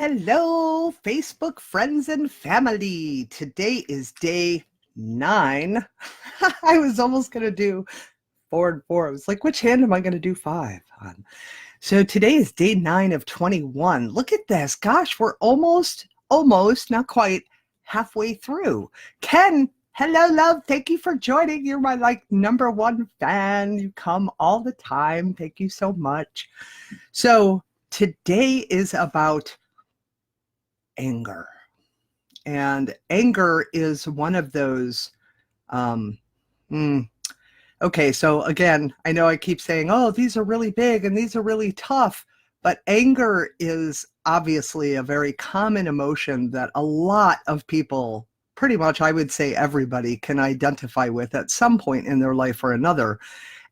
Hello, Facebook friends and family. Today is day 9. I was almost going to do 4 and 4. I was like, which hand am I going to do 5 on? So today is day 9 of 21. Look at this. Gosh, we're almost, not quite halfway through. Ken, hello, love. Thank you for joining. You're my #1 fan. You come all the time. Thank you so much. So today is about anger. And anger is one of those, okay, so again, I know I keep saying, oh, these are really big and these are really tough, but anger is obviously a very common emotion that a lot of people, pretty much I would say everybody, can identify with at some point in their life or another.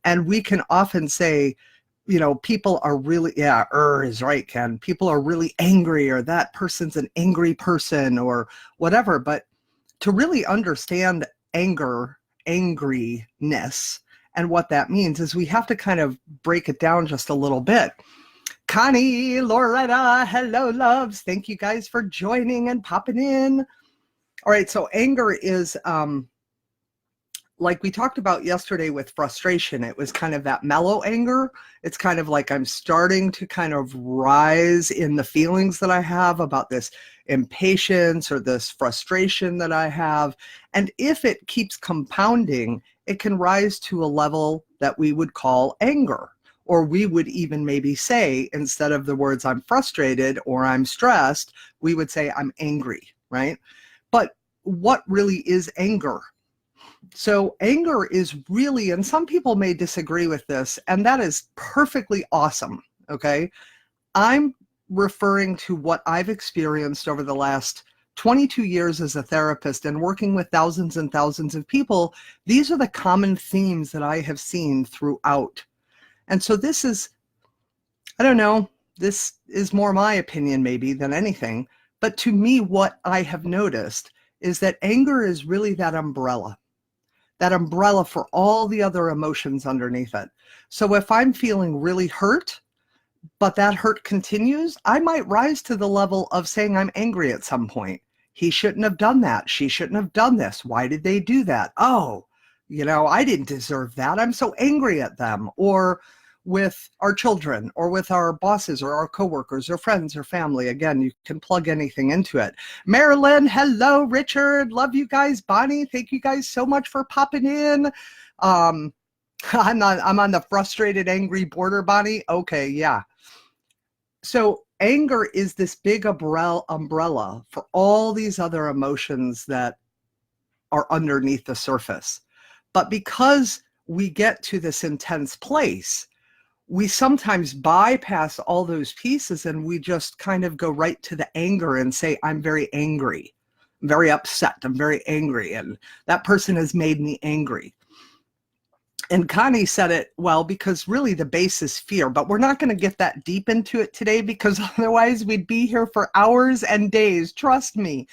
And we can often say, people are really, is right, Ken. People are really angry, or that person's an angry person, or whatever. But to really understand angriness and what that means is we have to kind of break it down just a little bit. Connie, Loretta, hello, loves. Thank you guys for joining and popping in. All right, so anger is, like we talked about yesterday with frustration, it was kind of that mellow anger. It's kind of like I'm starting to kind of rise in the feelings that I have about this impatience or this frustration that I have. And if it keeps compounding, it can rise to a level that we would call anger. Or we would even maybe say, instead of the words I'm frustrated or I'm stressed, we would say I'm angry, right? But what really is anger? So anger is really, and some people may disagree with this, and that is perfectly awesome, okay? I'm referring to what I've experienced over the last 22 years as a therapist and working with thousands and thousands of people. These are the common themes that I have seen throughout. And so this is, I don't know, this is more my opinion maybe than anything, but to me, what I have noticed is that anger is really that umbrella for all the other emotions underneath it. So if I'm feeling really hurt, but that hurt continues, I might rise to the level of saying I'm angry at some point. He shouldn't have done that. She shouldn't have done this. Why did they do that? Oh, I didn't deserve that. I'm so angry at them. Or with our children, or with our bosses, or our coworkers, or friends, or family. Again, you can plug anything into it. Marilyn, hello. Richard, love you guys. Bonnie, thank you guys so much for popping in. I'm on the frustrated, angry border, Bonnie. Okay, yeah. So anger is this big umbrella for all these other emotions that are underneath the surface. But because we get to this intense place, we sometimes bypass all those pieces and we just kind of go right to the anger and say, I'm very angry, I'm very upset, I'm very angry, and that person has made me angry. And Connie said it well, because really the base is fear, but we're not going to get that deep into it today, because otherwise we'd be here for hours and days, trust me.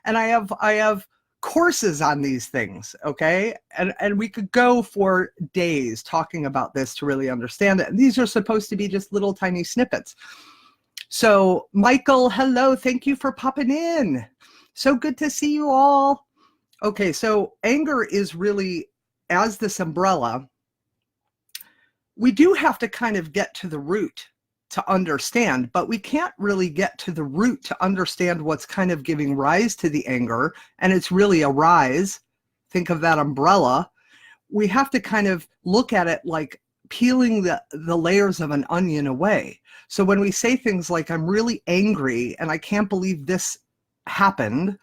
And I have courses on these things, okay? And we could go for days talking about this to really understand it. And these are supposed to be just little tiny snippets. So Michael, hello, thank you for popping in. So good to see you all. Okay, so anger is really, as this umbrella, we do have to kind of get to the root to understand, but we can't really get to the root to understand what's kind of giving rise to the anger. And it's really a rise. Think of that umbrella. We have to kind of look at it like peeling the layers of an onion away. So when we say things like, I'm really angry and I can't believe this happened,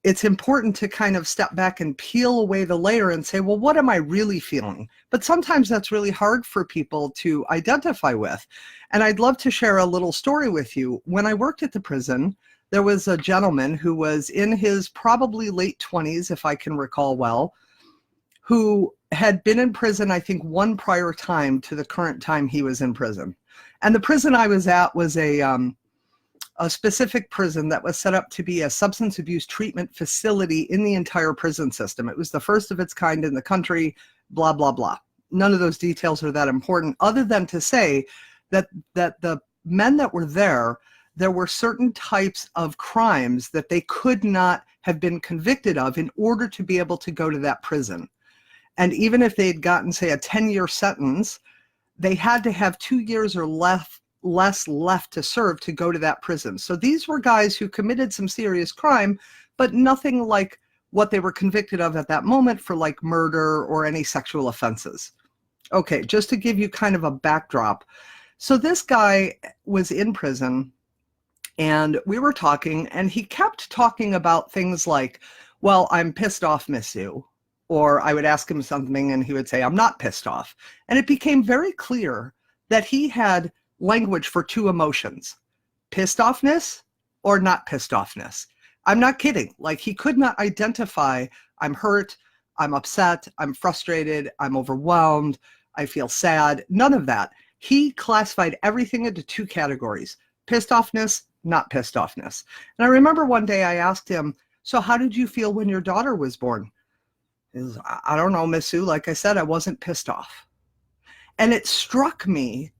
it's important to kind of step back and peel away the layer and say, well, what am I really feeling? But sometimes that's really hard for people to identify with. And I'd love to share a little story with you. When I worked at the prison, there was a gentleman who was in his probably late 20s, if I can recall well, who had been in prison, I think, one prior time to the current time he was in prison. And the prison I was at was a specific prison that was set up to be a substance abuse treatment facility in the entire prison system. It was the first of its kind in the country, blah, blah, blah. None of those details are that important, other than to say that the men that were there, there were certain types of crimes that they could not have been convicted of in order to be able to go to that prison. And even if they'd gotten, say, a 10-year sentence, they had to have 2 years or less left to serve to go to that prison. So these were guys who committed some serious crime, but nothing like what they were convicted of at that moment for like murder or any sexual offenses. Okay, just to give you kind of a backdrop. So this guy was in prison and we were talking and he kept talking about things like, well, I'm pissed off, Miss Sue. Or I would ask him something and he would say, I'm not pissed off. And it became very clear that he had language for two emotions, pissed offness or not pissed offness. I'm not kidding. Like he could not identify, I'm hurt, I'm upset, I'm frustrated, I'm overwhelmed, I feel sad, none of that. He classified everything into two categories, pissed offness, not pissed offness. And I remember one day I asked him, so how did you feel when your daughter was born? He was, I don't know, Miss Sue, like I said, I wasn't pissed off. And it struck me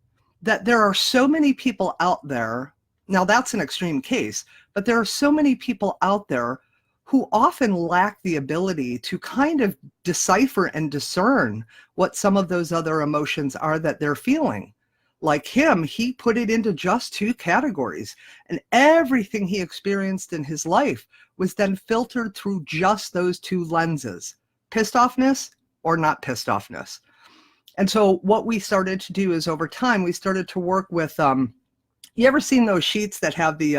that there are so many people out there, now that's an extreme case, but there are so many people out there who often lack the ability to kind of decipher and discern what some of those other emotions are that they're feeling. Like him, he put it into just two categories, and everything he experienced in his life was then filtered through just those two lenses, pissed offness or not pissed offness. And so what we started to do is over time, we started to work with, you ever seen those sheets that have the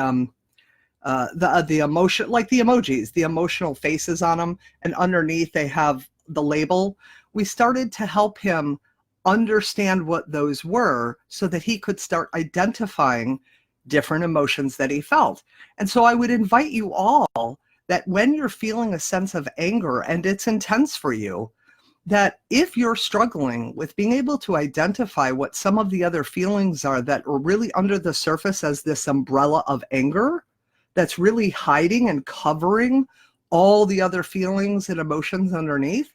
emotion, like the emojis, the emotional faces on them, and underneath they have the label? We started to help him understand what those were so that he could start identifying different emotions that he felt. And so I would invite you all that when you're feeling a sense of anger and it's intense for you, that if you're struggling with being able to identify what some of the other feelings are that are really under the surface as this umbrella of anger that's really hiding and covering all the other feelings and emotions underneath,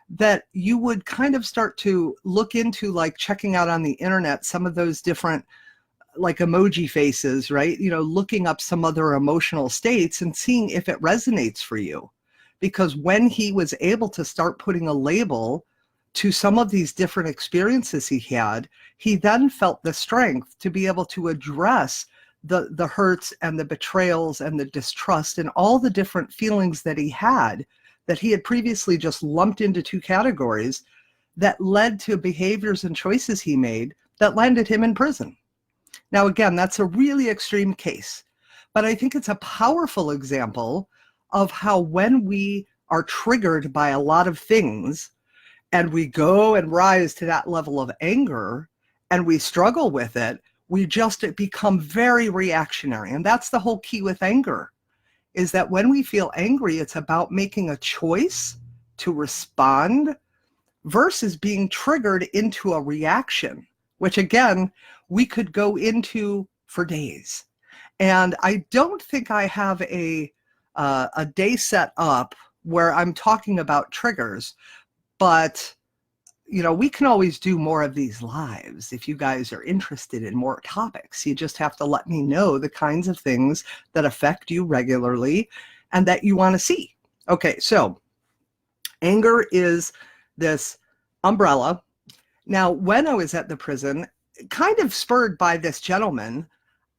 that you would kind of start to look into, like checking out on the internet some of those different like emoji faces, right? You know, looking up some other emotional states and seeing if it resonates for you. Because when he was able to start putting a label to some of these different experiences he had, he then felt the strength to be able to address the hurts and the betrayals and the distrust and all the different feelings that he had previously just lumped into two categories that led to behaviors and choices he made that landed him in prison. Now, again, that's a really extreme case, but I think it's a powerful example of how when we are triggered by a lot of things and we go and rise to that level of anger and we struggle with it, we just become very reactionary. And that's the whole key with anger, is that when we feel angry, it's about making a choice to respond versus being triggered into a reaction, which again, we could go into for days. And I don't think I have a day set up where I'm talking about triggers, but you know, we can always do more of these lives if you guys are interested in more topics. You just have to let me know the kinds of things that affect you regularly and that you want to see. Okay, so anger is this umbrella. Now, when I was at the prison, kind of spurred by this gentleman,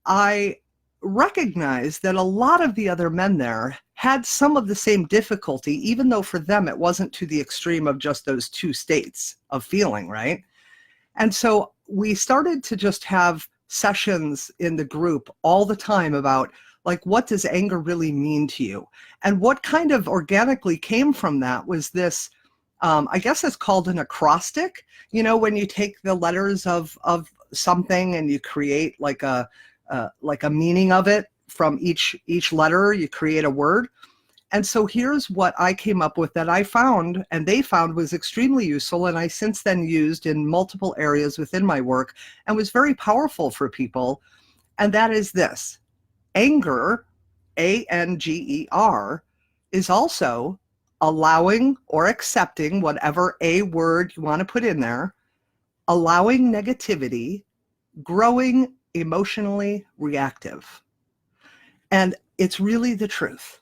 I recognized that a lot of the other men there had some of the same difficulty, even though for them it wasn't to the extreme of just those two states of feeling, right? And so we started to just have sessions in the group all the time about, like, what does anger really mean to you? And what kind of organically came from that was this, I guess it's called an acrostic. You know, when you take the letters of something and you create like a meaning of it from each letter, you create a word. And so here's what I came up with that I found and they found was extremely useful, and I since then used in multiple areas within my work and was very powerful for people. And that is this: anger, A-N-G-E-R, is also allowing or accepting whatever a word you want to put in there, allowing negativity, growing emotionally reactive. And it's really the truth.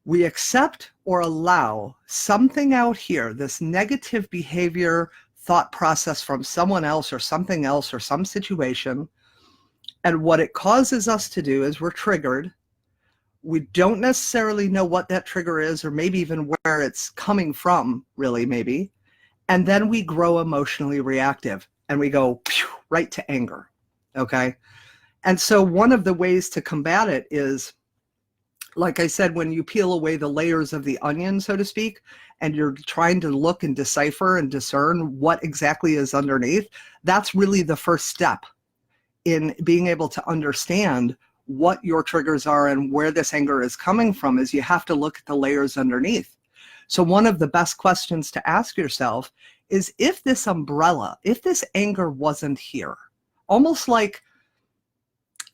We accept or allow something out here, this negative behavior, thought process from someone else or something else or some situation. And what it causes us to do is we're triggered. We don't necessarily know what that trigger is, or maybe even where it's coming from, really, maybe. And then we grow emotionally reactive and we go right to anger. Okay. And so one of the ways to combat it is, like I said, when you peel away the layers of the onion, so to speak, and you're trying to look and decipher and discern what exactly is underneath, that's really the first step in being able to understand what your triggers are and where this anger is coming from. Is you have to look at the layers underneath. So one of the best questions to ask yourself is, if this umbrella, if this anger wasn't here, almost like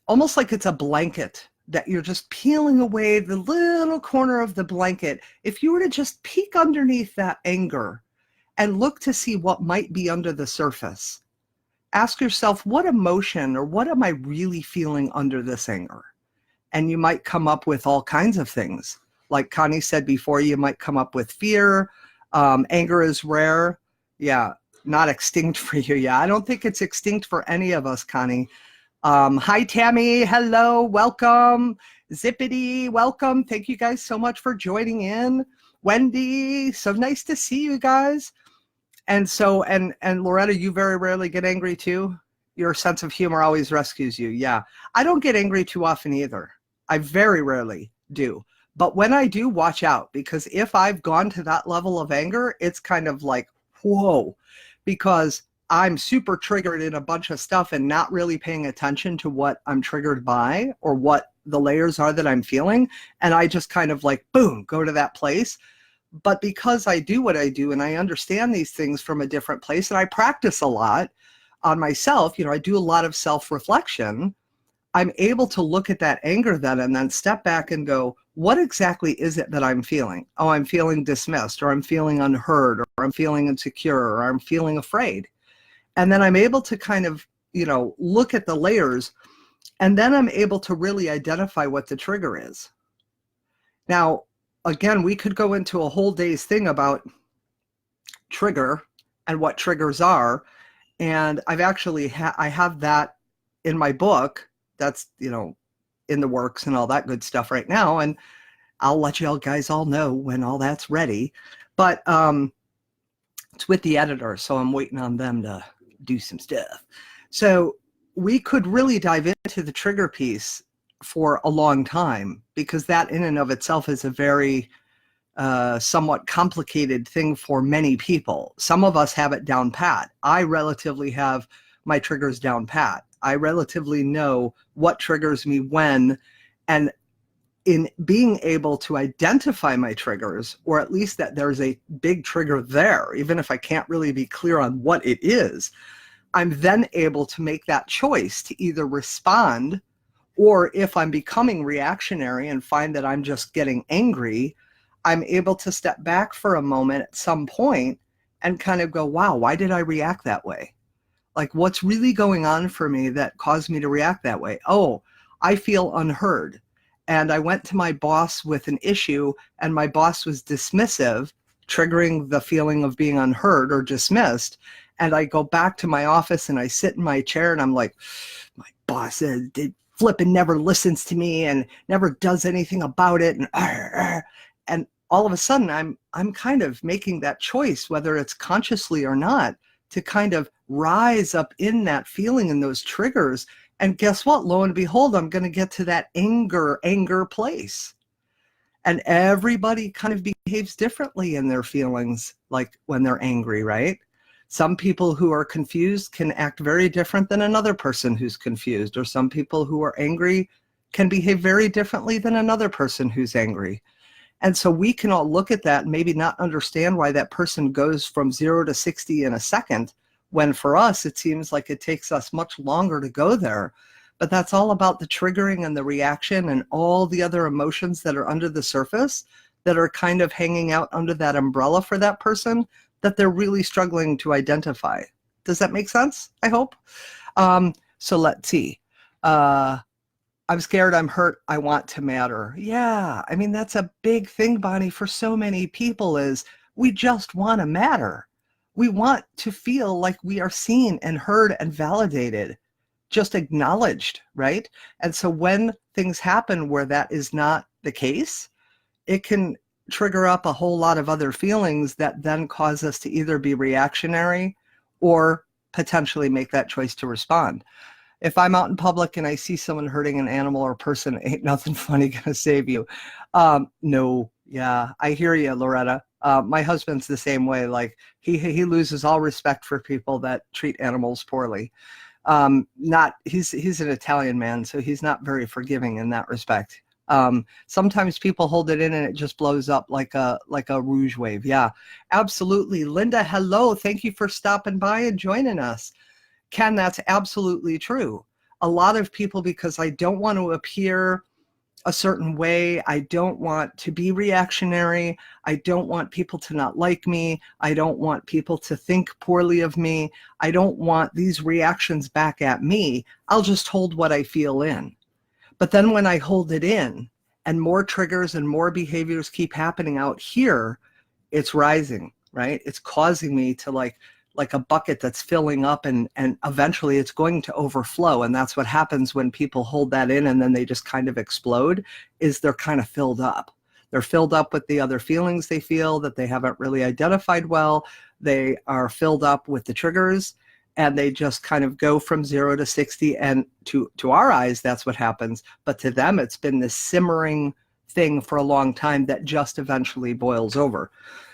it's a blanket that you're just peeling away the little corner of the blanket. If you were to just peek underneath that anger and look to see what might be under the surface, ask yourself, what emotion or what am I really feeling under this anger? And you might come up with all kinds of things. Like Connie said before, you might come up with fear. Anger is rare. Yeah, not extinct for you. Yeah, I don't think it's extinct for any of us, Connie. Hi, Tammy. Hello. Welcome. Zippity. Welcome. Thank you guys so much for joining in. Wendy. So nice to see you guys. And so, and Loretta, you very rarely get angry too. Your sense of humor always rescues you. Yeah. I don't get angry too often either. I very rarely do. But when I do, watch out, because if I've gone to that level of anger, it's kind of like, whoa, because I'm super triggered in a bunch of stuff and not really paying attention to what I'm triggered by or what the layers are that I'm feeling. And I just kind of like, boom, go to that place. But because I do what I do and I understand these things from a different place, and I practice a lot on myself, you know, I do a lot of self-reflection, I'm able to look at that anger then and then step back and go, what exactly is it that I'm feeling? Oh, I'm feeling dismissed, or I'm feeling unheard, or I'm feeling insecure, or I'm feeling afraid. And then I'm able to kind of, you know, look at the layers, and then I'm able to really identify what the trigger is. Now, again, we could go into a whole day's thing about trigger and what triggers are. And I've actually, I have that in my book. That's, you know, in the works and all that good stuff right now. And I'll let you all guys all know when all that's ready. But it's with the editor, so I'm waiting on them to do some stuff. So we could really dive into the trigger piece for a long time, because that in and of itself is a very somewhat complicated thing for many people. Some of us have it down pat. I relatively have my triggers down pat. I relatively know what triggers me when, and in being able to identify my triggers, or at least that there's a big trigger there, even if I can't really be clear on what it is, I'm then able to make that choice to either respond, or if I'm becoming reactionary and find that I'm just getting angry, I'm able to step back for a moment at some point and kind of go, wow, why did I react that way? Like, what's really going on for me that caused me to react that way? Oh, I feel unheard. And I went to my boss with an issue, and my boss was dismissive, triggering the feeling of being unheard or dismissed. And I go back to my office and I sit in my chair and I'm like, my boss flipping never listens to me and never does anything about it. And all of a sudden I'm kind of making that choice, whether it's consciously or not, to kind of rise up in that feeling and those triggers. And guess what? Lo and behold, I'm going to get to that anger place. And everybody kind of behaves differently in their feelings, like when they're angry, right? Some people who are confused can act very different than another person who's confused, or some people who are angry can behave very differently than another person who's angry. And so we can all look at that and maybe not understand why that person goes from 0 to 60 in a second, when for us, it seems like it takes us much longer to go there. But that's all about the triggering and the reaction and all the other emotions that are under the surface that are kind of hanging out under that umbrella for that person that they're really struggling to identify. Does that make sense? I hope. So let's see. I'm scared, I'm hurt, I want to matter. Yeah, I mean, that's a big thing, Bonnie, for so many people is we just want to matter. We want to feel like we are seen and heard and validated, just acknowledged, right? And so when things happen where that is not the case, it can trigger up a whole lot of other feelings that then cause us to either be reactionary or potentially make that choice to respond. If I'm out in public and I see someone hurting an animal or person, ain't nothing funny gonna save you. No, yeah, I hear you, Loretta. My husband's the same way. Like he loses all respect for people that treat animals poorly. He's an Italian man, so he's not very forgiving in that respect. Sometimes people hold it in and it just blows up like a rouge wave. Yeah, absolutely. Linda, hello. Thank you for stopping by and joining us. Ken, that's absolutely true. A lot of people, because I don't want to appear a certain way, I don't want to be reactionary, I don't want people to not like me, I don't want people to think poorly of me, I don't want these reactions back at me, I'll just hold what I feel in. But then when I hold it in and more triggers and more behaviors keep happening out here, it's rising, right? It's causing me to like a bucket that's filling up and eventually it's going to overflow. And that's what happens when people hold that in and then they just kind of explode, is they're kind of filled up. They're filled up with the other feelings they feel that they haven't really identified well. They are filled up with the triggers and they just kind of go from 0 to 60. And to our eyes, that's what happens. But to them, it's been this simmering thing for a long time that just eventually boils over.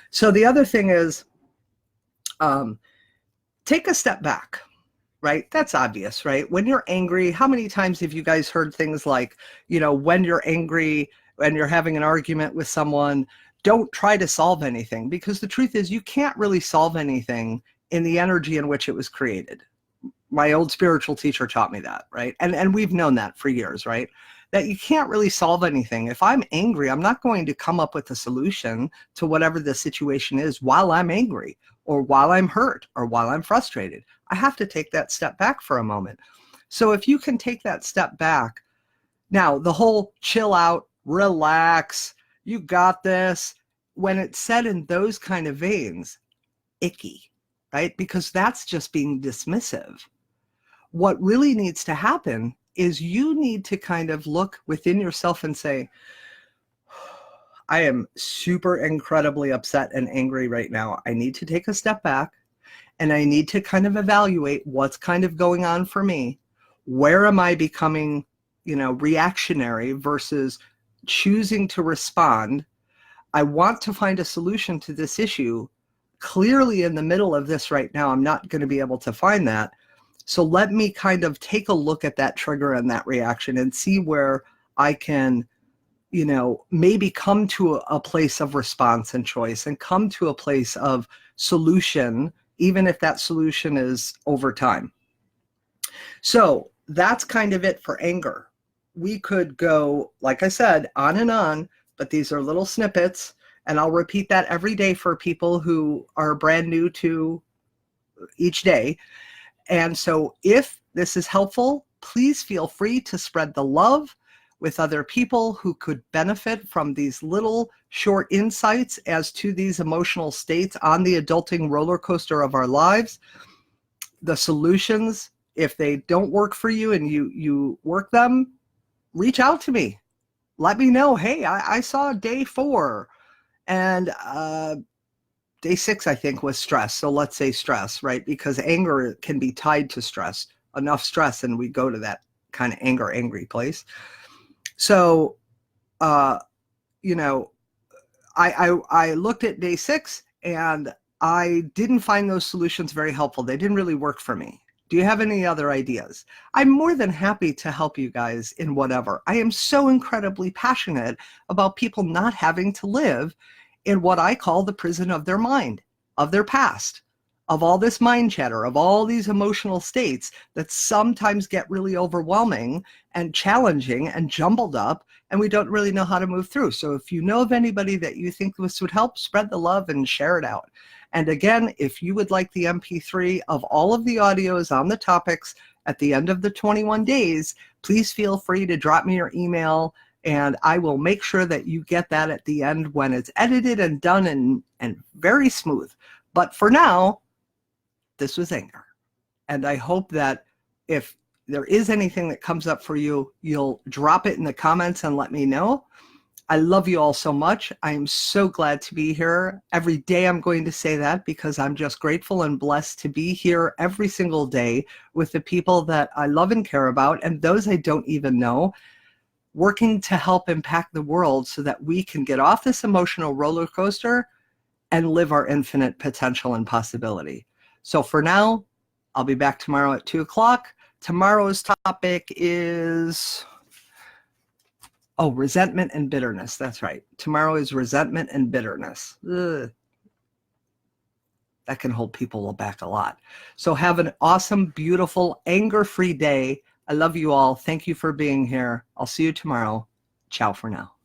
So the other thing is, take a step back, right? That's obvious, right? When you're angry, how many times have you guys heard things like, you know, when you're angry and you're having an argument with someone, don't try to solve anything, because the truth is you can't really solve anything in the energy in which it was created. My old spiritual teacher taught me that, right? And we've known that for years, right? That you can't really solve anything. If I'm angry, I'm not going to come up with a solution to whatever the situation is while I'm angry or while I'm hurt or while I'm frustrated. I have to take that step back for a moment. So if you can take that step back, now the whole chill out, relax, you got this, when it's said in those kind of veins, icky, right? Because that's just being dismissive. What really needs to happen is you need to kind of look within yourself and say, I am super incredibly upset and angry right now. I need to take a step back and I need to kind of evaluate what's kind of going on for me. Where am I becoming, you know, reactionary versus choosing to respond? I want to find a solution to this issue. Clearly in the middle of this right now, I'm not going to be able to find that. So let me kind of take a look at that trigger and that reaction and see where I can, you know, maybe come to a place of response and choice and come to a place of solution, even if that solution is over time. So that's kind of it for anger. We could go, like I said, on and on, but these are little snippets. And I'll repeat that every day for people who are brand new to each day. And so if this is helpful, please feel free to spread the love with other people who could benefit from these little short insights as to these emotional states on the adulting roller coaster of our lives. The solutions, if they don't work for you and you work them, reach out to me. Let me know, hey, I saw day 4 and day 6, I think, was stress. So let's say stress, right? Because anger can be tied to stress. Enough stress and we go to that kind of angry place. So, you know, I looked at day 6 and I didn't find those solutions very helpful. They didn't really work for me. Do you have any other ideas? I'm more than happy to help you guys in whatever. I am so incredibly passionate about people not having to live in what I call the prison of their mind, of their past, of all this mind chatter, of all these emotional states that sometimes get really overwhelming and challenging and jumbled up, and we don't really know how to move through. So if you know of anybody that you think this would help, spread the love and share it out. And again, if you would like the MP3 of all of the audios on the topics at the end of the 21 days, please feel free to drop me your email, and I will make sure that you get that at the end when it's edited and done and very smooth. But for now, this was anger. And I hope that if there is anything that comes up for you, you'll drop it in the comments and let me know. I love you all so much. I am so glad to be here. Every day I'm going to say that because I'm just grateful and blessed to be here every single day with the people that I love and care about, and those I don't even know, working to help impact the world so that we can get off this emotional roller coaster and live our infinite potential and possibility. So for now, I'll be back tomorrow at 2 o'clock. Tomorrow's topic is, resentment and bitterness. That's right. Tomorrow is resentment and bitterness. Ugh. That can hold people back a lot. So have an awesome, beautiful, anger-free day. I love you all. Thank you for being here. I'll see you tomorrow. Ciao for now.